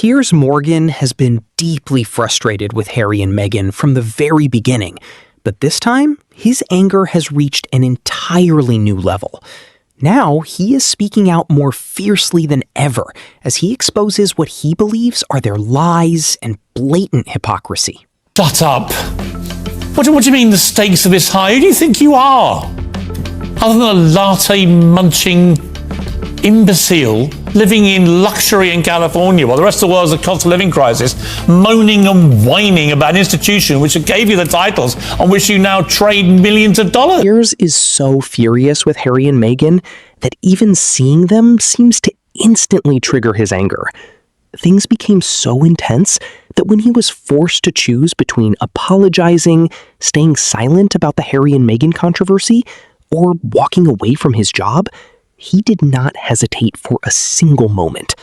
Piers Morgan has been deeply frustrated with Harry and Meghan from the very beginning, but this time, his anger has reached an entirely new level. Now, he is speaking out more fiercely than ever as he exposes what he believes are their lies and blatant hypocrisy. Shut up! What do you mean the stakes are this high? Who do you think you are? Other than a latte-munching imbecile living in luxury in California while the rest of the world's a cost of living crisis, moaning and whining about an institution which gave you the titles on which you now trade millions of dollars. Piers is so furious with Harry and Meghan that even seeing them seems to instantly trigger his anger. Things became so intense that when he was forced to choose between apologizing, staying silent about the Harry and Meghan controversy, or walking away from his job, he did not hesitate for a single moment.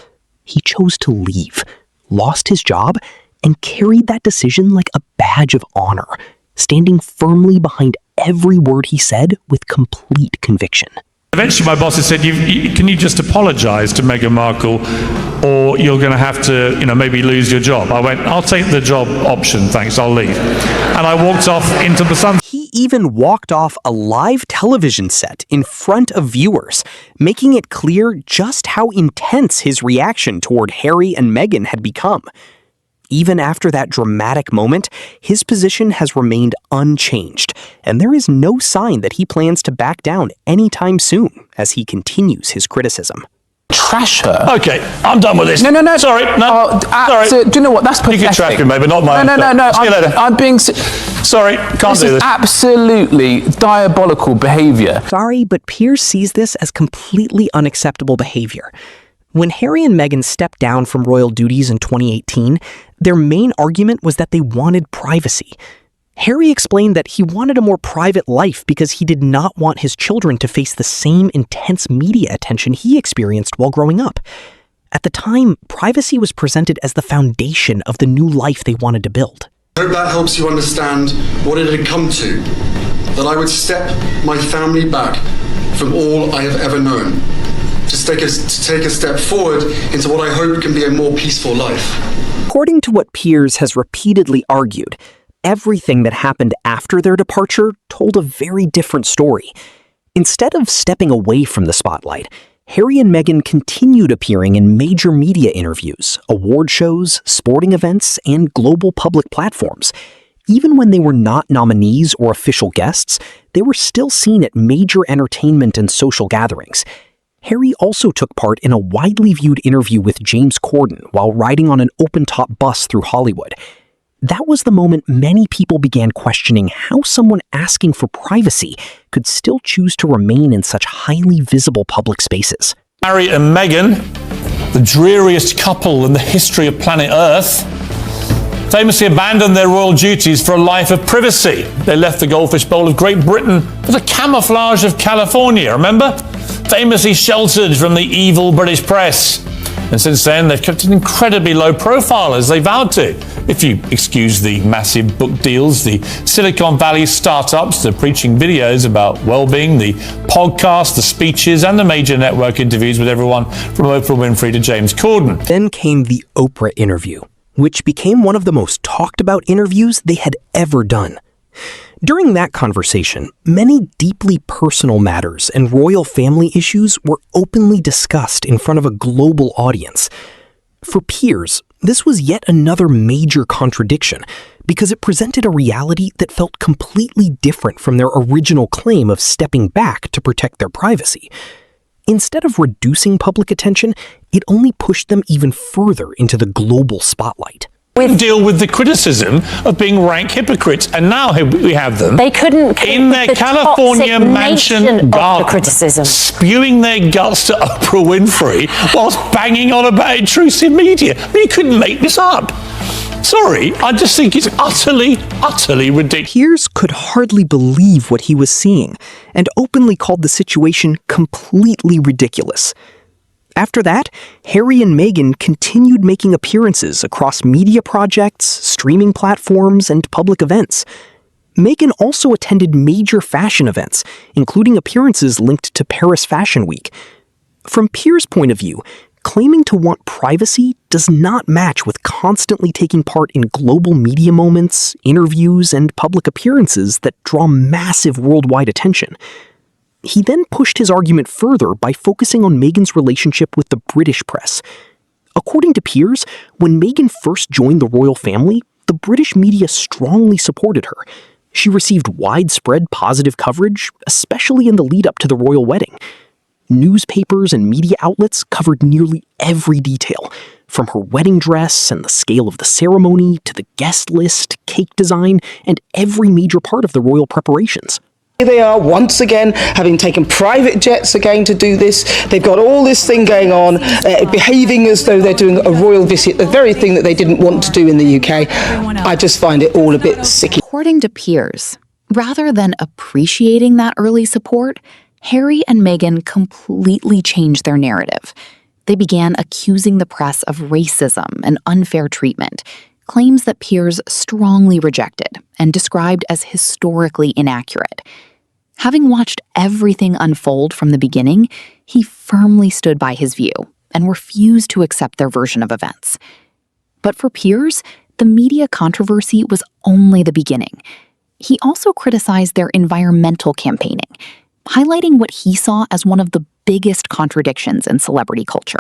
He chose to leave, lost his job, and carried that decision like a badge of honor, standing firmly behind every word he said with complete conviction. Eventually my bosses said, can you just apologize to Meghan Markle or you're going to have to, maybe lose your job? I went, I'll take the job option, thanks, I'll leave. And I walked off into the sun. He even walked off a live television set in front of viewers, making it clear just how intense his reaction toward Harry and Meghan had become. Even after that dramatic moment, his position has remained unchanged, and there is no sign that he plans to back down anytime soon as he continues his criticism. Trash her. Okay, I'm done with this. No. Sorry, no. Sorry. Do you know what? That's pathetic. You can trash me, but not mine. No. See you later. I'm being... Sorry, can't do this. this. Absolutely diabolical behavior. Sorry, but Piers sees this as completely unacceptable behavior. When Harry and Meghan stepped down from royal duties in 2018, their main argument was that they wanted privacy. Harry explained that he wanted a more private life because he did not want his children to face the same intense media attention he experienced while growing up. At the time, privacy was presented as the foundation of the new life they wanted to build. I hope that helps you understand what it had come to, that I would step my family back from all I have ever known, to take a step forward into what I hope can be a more peaceful life. According to what Piers has repeatedly argued, everything that happened after their departure told a very different story. Instead of stepping away from the spotlight, Harry and Meghan continued appearing in major media interviews, award shows, sporting events, and global public platforms. Even when they were not nominees or official guests, they were still seen at major entertainment and social gatherings. Harry also took part in a widely viewed interview with James Corden while riding on an open-top bus through Hollywood. That was the moment many people began questioning how someone asking for privacy could still choose to remain in such highly visible public spaces. Harry and Meghan, the dreariest couple in the history of planet Earth, famously abandoned their royal duties for a life of privacy. They left the goldfish bowl of Great Britain for the camouflage of California, remember? Famously sheltered from the evil British press. And since then, they've kept an incredibly low profile, as they vowed to. If you excuse the massive book deals, the Silicon Valley startups, the preaching videos about well-being, the podcasts, the speeches, and the major network interviews with everyone from Oprah Winfrey to James Corden. Then came the Oprah interview, which became one of the most talked about interviews they had ever done. During that conversation, many deeply personal matters and royal family issues were openly discussed in front of a global audience. For Piers, this was yet another major contradiction because it presented a reality that felt completely different from their original claim of stepping back to protect their privacy. Instead of reducing public attention, it only pushed them even further into the global spotlight. Deal with the criticism of being rank hypocrites, and now we have them. They couldn't in their California mansion garden, criticism, spewing their guts to Oprah Winfrey whilst banging on about intrusive media. I mean, you couldn't make this up. Sorry, I just think it's utterly ridiculous. Piers could hardly believe what he was seeing, and openly called the situation completely ridiculous. After that, Harry and Meghan continued making appearances across media projects, streaming platforms, and public events. Meghan also attended major fashion events, including appearances linked to Paris Fashion Week. From Piers' point of view, claiming to want privacy does not match with constantly taking part in global media moments, interviews, and public appearances that draw massive worldwide attention. He then pushed his argument further by focusing on Meghan's relationship with the British press. According to Piers, when Meghan first joined the royal family, the British media strongly supported her. She received widespread positive coverage, especially in the lead-up to the royal wedding. Newspapers and media outlets covered nearly every detail, from her wedding dress and the scale of the ceremony to the guest list, cake design, and every major part of the royal preparations. Here they are once again, having taken private jets again to do this. They've got all this thing going on, behaving as though they're doing a royal visit, the very thing that they didn't want to do in the UK. I just find it all a bit sicky. According to Piers, rather than appreciating that early support, Harry and Meghan completely changed their narrative. They began accusing the press of racism and unfair treatment, claims that Piers strongly rejected and described as historically inaccurate. Having watched everything unfold from the beginning, he firmly stood by his view and refused to accept their version of events. But for Piers, the media controversy was only the beginning. He also criticized their environmental campaigning, highlighting what he saw as one of the biggest contradictions in celebrity culture.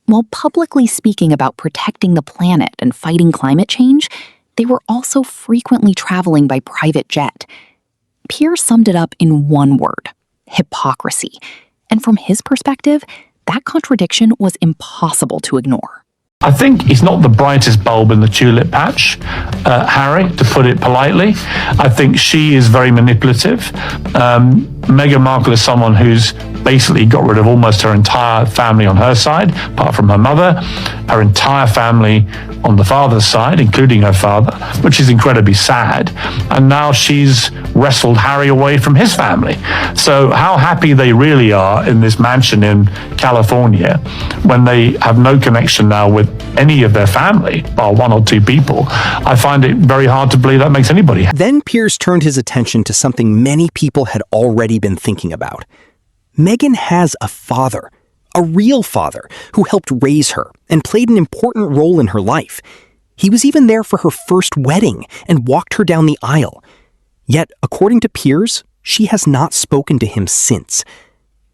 While publicly speaking about protecting the planet and fighting climate change, they were also frequently traveling by private jet. Piers summed it up in one word: hypocrisy. And from his perspective, that contradiction was impossible to ignore. I think he's not the brightest bulb in the tulip patch, Harry, to put it politely. I think she is very manipulative. Meghan Markle is someone who's basically got rid of almost her entire family on her side, apart from her mother, her entire family on the father's side, including her father, which is incredibly sad. And now she's wrestled Harry away from his family. So how happy they really are in this mansion in California when they have no connection now with any of their family, bar one or two people, I find it very hard to believe that makes anybody happy. Then Piers turned his attention to something many people had already been thinking about. Meghan has a father, a real father, who helped raise her and played an important role in her life. He was even there for her first wedding and walked her down the aisle. Yet, according to Piers, she has not spoken to him since.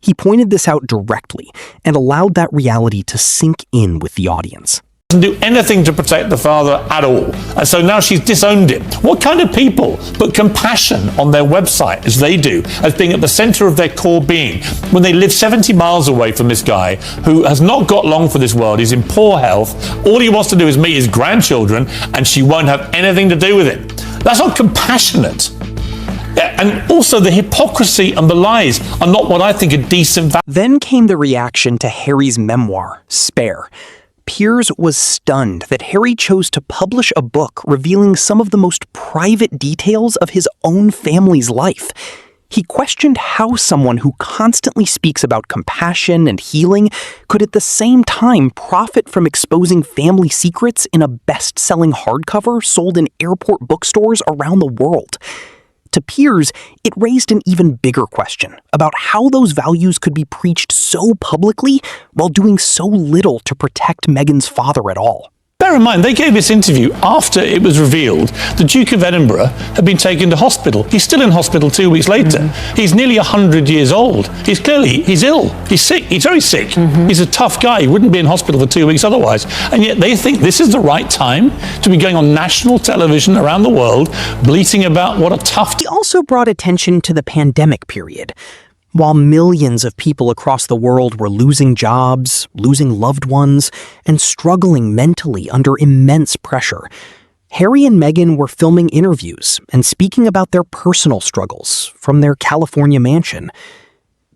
He pointed this out directly and allowed that reality to sink in with the audience. Doesn't do anything to protect the father at all. And so now she's disowned him. What kind of people put compassion on their website, as they do, as being at the center of their core being, when they live 70 miles away from this guy who has not got long for this world, he's in poor health, all he wants to do is meet his grandchildren, and she won't have anything to do with it? That's not compassionate. And also the hypocrisy and the lies are not what I think are decent values. Then came the reaction to Harry's memoir, Spare. Piers was stunned that Harry chose to publish a book revealing some of the most private details of his own family's life. He questioned how someone who constantly speaks about compassion and healing could at the same time profit from exposing family secrets in a best-selling hardcover sold in airport bookstores around the world. To Piers, it raised an even bigger question about how those values could be preached so publicly while doing so little to protect Meghan's father at all. Bear in mind, they gave this interview after it was revealed the Duke of Edinburgh had been taken to hospital. He's still in hospital 2 weeks later. He's nearly 100 years old. He's ill. He's sick. He's very sick. He's a tough guy. He wouldn't be in hospital for 2 weeks otherwise. And yet they think this is the right time to be going on national television around the world, bleating about what a tough... He also brought attention to the pandemic period. While millions of people across the world were losing jobs, losing loved ones, and struggling mentally under immense pressure, Harry and Meghan were filming interviews and speaking about their personal struggles from their California mansion.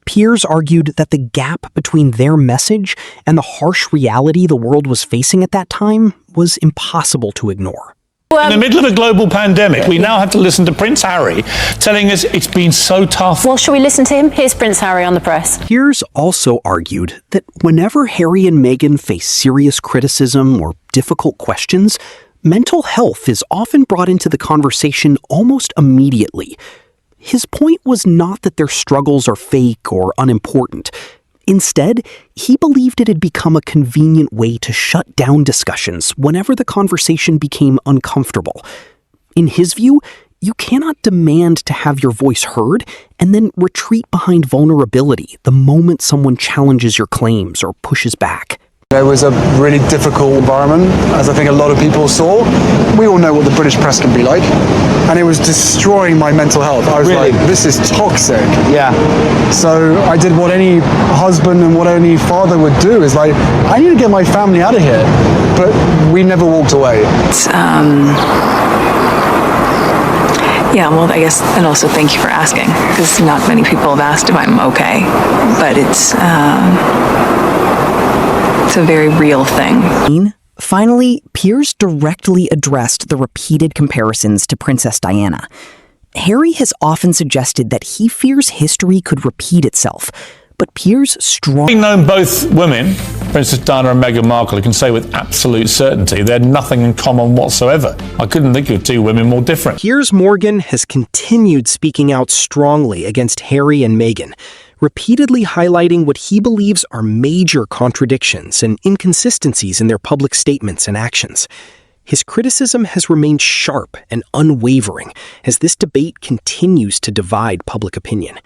Piers argued that the gap between their message and the harsh reality the world was facing at that time was impossible to ignore. In the middle of a global pandemic, we now have to listen to Prince Harry telling us it's been so tough. Well, shall we listen to him? Here's Prince Harry on the press. Piers also argued that whenever Harry and Meghan face serious criticism or difficult questions, mental health is often brought into the conversation almost immediately. His point was not that their struggles are fake or unimportant. Instead, he believed it had become a convenient way to shut down discussions whenever the conversation became uncomfortable. In his view, you cannot demand to have your voice heard and then retreat behind vulnerability the moment someone challenges your claims or pushes back. It was a really difficult environment, as I think a lot of people saw. We all know what the British press can be like, and it was destroying my mental health. I was like, this is toxic. Yeah. So I did what any husband and what any father would do, is like, I need to get my family out of here. But we never walked away. Yeah, well, I guess, and also thank you for asking, because not many people have asked if I'm okay, but it's a very real thing. Finally, Piers directly addressed the repeated comparisons to Princess Diana. Harry has often suggested that he fears history could repeat itself, but Piers strongly... Having known both women, Princess Diana and Meghan Markle, I can say with absolute certainty they had nothing in common whatsoever. I couldn't think of two women more different. Piers Morgan has continued speaking out strongly against Harry and Meghan, repeatedly highlighting what he believes are major contradictions and inconsistencies in their public statements and actions. His criticism has remained sharp and unwavering as this debate continues to divide public opinion.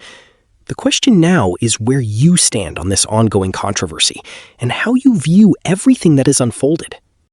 The question now is where you stand on this ongoing controversy and how you view everything that has unfolded.